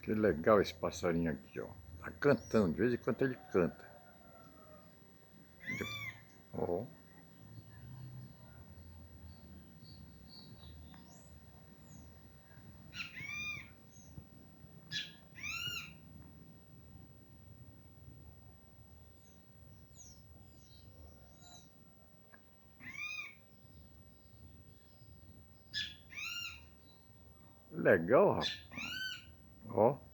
Que legal esse passarinho aqui, ó. Tá cantando, de vez em quando ele canta. Ó, legal, rapaz. Ó.